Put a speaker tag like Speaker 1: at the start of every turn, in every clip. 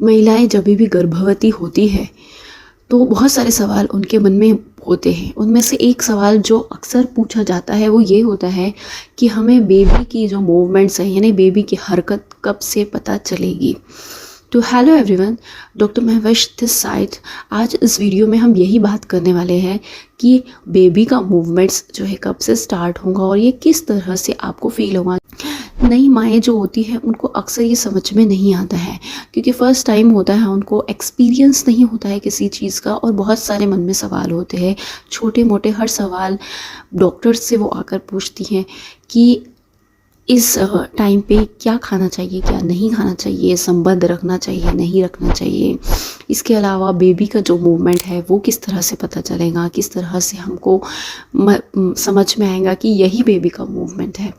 Speaker 1: महिलाएं जब भी गर्भवती होती है तो बहुत सारे सवाल उनके मन में होते हैं। उनमें से एक सवाल जो अक्सर पूछा जाता है वो ये होता है कि हमें बेबी की जो मूवमेंट्स हैं यानी बेबी की हरकत कब से पता चलेगी। तो hello everyone, doctor Mahvash this side. आज इस वीडियो में हम यही बात करने वाले हैं कि बेबी का मूवमेंट्स जो है कब से स्टार्ट होगा और ये किस तरह से आपको फील होगा। नई माएँ जो होती हैं उनको अक्सर ये समझ में नहीं आता है क्योंकि फ़र्स्ट टाइम होता है, उनको एक्सपीरियंस नहीं होता है किसी चीज़ का और बहुत सारे मन में सवाल होते हैं। छोटे मोटे हर सवाल डॉक्टर से वो आकर पूछती हैं कि इस टाइम पे क्या खाना चाहिए, क्या नहीं खाना चाहिए, संबंध रखना चाहिए, नहीं रखना चाहिए। इसके अलावा बेबी का जो मूवमेंट है वो किस तरह से पता चलेगा, किस तरह से हमको समझ में आएगा कि यही बेबी का मूवमेंट है।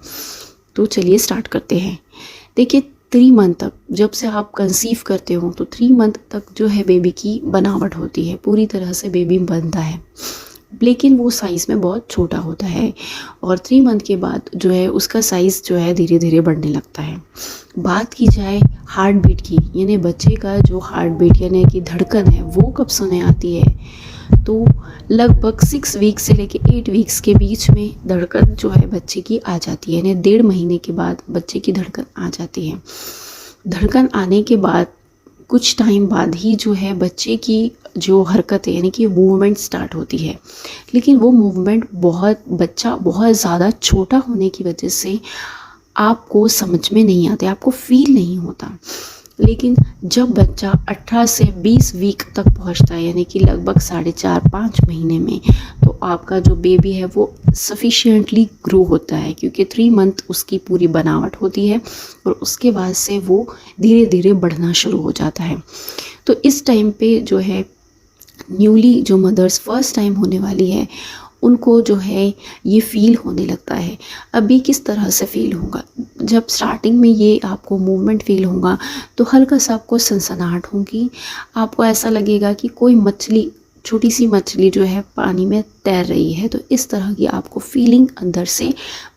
Speaker 1: तो चलिए स्टार्ट करते हैं। देखिए 3 मंथ तक, जब से आप कंसीव करते हो तो 3 मंथ तक जो है बेबी की बनावट होती है, पूरी तरह से बेबी बनता है, लेकिन वो साइज़ में बहुत छोटा होता है और 3 मंथ के बाद जो है उसका साइज़ जो है धीरे धीरे बढ़ने लगता है। बात की जाए हार्ट बीट की, यानी बच्चे का जो हार्ट बीट यानी कि धड़कन है वो कब सुने आती है, तो लगभग 6 वीक्स से लेके 8 वीक्स के बीच में धड़कन जो है बच्चे की आ जाती है, यानी 1.5 महीने के बाद बच्चे की धड़कन आ जाती है। धड़कन आने के बाद कुछ टाइम बाद ही जो है बच्चे की जो हरकत है यानी कि मूवमेंट स्टार्ट होती है, लेकिन वो मूवमेंट बच्चा बहुत ज़्यादा छोटा होने की वजह से आपको समझ में नहीं आता, आपको फील नहीं होता। लेकिन जब बच्चा 18 से 20 वीक तक पहुंचता है यानी कि लगभग 4.5-5 महीने में, तो आपका जो बेबी है वो सफिशिएंटली ग्रो होता है क्योंकि 3 मंथ उसकी पूरी बनावट होती है और उसके बाद से वो धीरे धीरे बढ़ना शुरू हो जाता है। तो इस टाइम पे जो है न्यूली जो मदर्स फर्स्ट टाइम होने वाली है उनको जो है ये फ़ील होने लगता है। अभी किस तरह से फ़ील होगा, जब स्टार्टिंग में ये आपको मूवमेंट फ़ील होगा तो हल्का सा आपको सनसनाहट होगी, आपको ऐसा लगेगा कि कोई मछली, छोटी सी मछली जो है पानी में तैर रही है। तो इस तरह की आपको फीलिंग अंदर से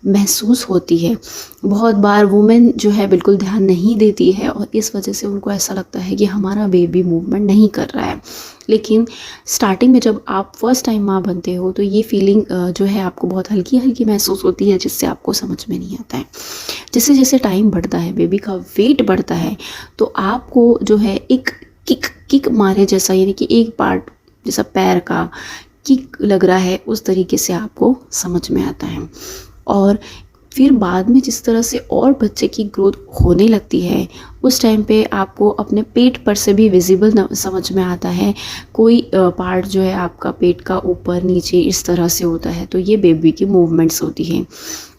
Speaker 1: महसूस होती है। बहुत बार वुमेन जो है बिल्कुल ध्यान नहीं देती है और इस वजह से उनको ऐसा लगता है कि हमारा बेबी मूवमेंट नहीं कर रहा है। लेकिन स्टार्टिंग में जब आप फर्स्ट टाइम माँ बनते हो तो ये फीलिंग जो है आपको बहुत हल्की हल्की महसूस होती है, जिससे आपको समझ में नहीं आता है। जैसे जैसे टाइम बढ़ता है, बेबी का वेट बढ़ता है, तो आपको जो है एक किक मारे जैसा, यानी कि एक पार्ट जैसा पैर का किक लग रहा है, उस तरीके से आपको समझ में आता है। और फिर बाद में जिस तरह से और बच्चे की ग्रोथ होने लगती है उस टाइम पे आपको अपने पेट पर से भी विजिबल समझ में आता है। कोई पार्ट जो है आपका पेट का ऊपर नीचे इस तरह से होता है, तो ये बेबी की मूवमेंट्स होती हैं।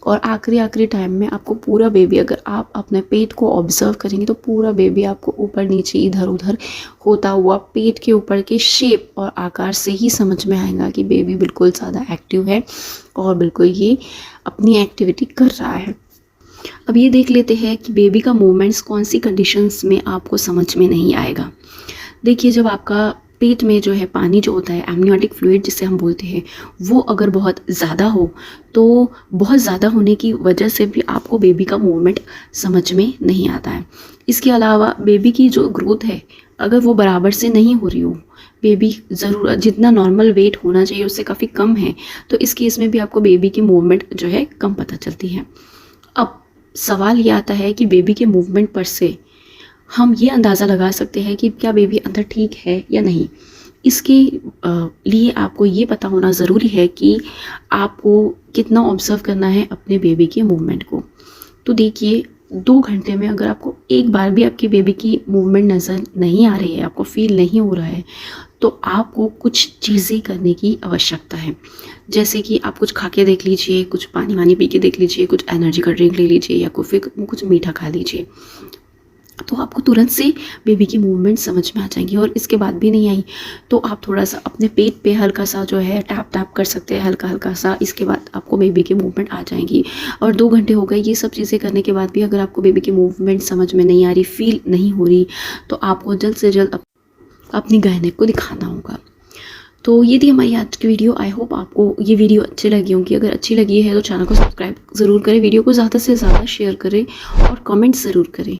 Speaker 1: और आखिरी टाइम में आपको पूरा बेबी, अगर आप अपने पेट को ऑब्जर्व करेंगे तो पूरा बेबी आपको ऊपर नीचे इधर उधर होता हुआ पेट के ऊपर के शेप और आकार से ही समझ में आएगा कि बेबी बिल्कुल ज़्यादा एक्टिव है और बिल्कुल ये अपनी एक्टिविटी कर रहा है। अब ये देख लेते हैं कि बेबी का मूवमेंट्स कौन सी कंडीशंस में आपको समझ में नहीं आएगा। देखिए, जब आपका पेट में जो है पानी जो होता है, एमनियोटिक फ्लूइड जिसे हम बोलते हैं, वो अगर बहुत ज़्यादा हो तो बहुत ज़्यादा होने की वजह से भी आपको बेबी का मूवमेंट समझ में नहीं आता है। इसके अलावा बेबी की जो ग्रोथ है अगर वो बराबर से नहीं हो रही हो, बेबी ज़रूर जितना नॉर्मल वेट होना चाहिए उससे काफ़ी कम है, तो इस केस में भी आपको बेबी की मूवमेंट जो है कम पता चलती है। अब सवाल ये आता है कि बेबी के मूवमेंट पर से हम ये अंदाज़ा लगा सकते हैं कि क्या बेबी अंदर ठीक है या नहीं। इसके लिए आपको ये पता होना ज़रूरी है कि आपको कितना ऑब्ज़र्व करना है अपने बेबी के मूवमेंट को। तो देखिए 2 घंटे में अगर आपको एक बार भी आपकी बेबी की मूवमेंट नज़र नहीं आ रही है, आपको फील नहीं हो रहा है, तो आपको कुछ चीज़ें करने की आवश्यकता है। जैसे कि आप कुछ खा के देख लीजिए, कुछ पानी वानी पी के देख लीजिए, कुछ एनर्जी का ड्रिंक ले लीजिए या फिर कुछ मीठा खा लीजिए, तो आपको तुरंत से बेबी की मूवमेंट समझ में आ जाएंगी। और इसके बाद भी नहीं आई तो आप थोड़ा सा अपने पेट पे हल्का सा जो है टैप कर सकते हैं, हल्का सा। इसके बाद आपको बेबी की मूवमेंट आ जाएंगी। और 2 घंटे हो गए, ये सब चीज़ें करने के बाद भी अगर आपको बेबी की मूवमेंट समझ में नहीं आ रही, फील नहीं हो रही, तो आपको जल्द से जल्द अपनी गायनेक को दिखाना होगा। तो ये थी हमारी आज की वीडियो। आई होप आपको ये वीडियो अच्छी लगी होगी। अगर अच्छी लगी है तो चैनल को सब्सक्राइब ज़रूर करें, वीडियो को ज़्यादा से ज़्यादा शेयर करें और कमेंट ज़रूर करें।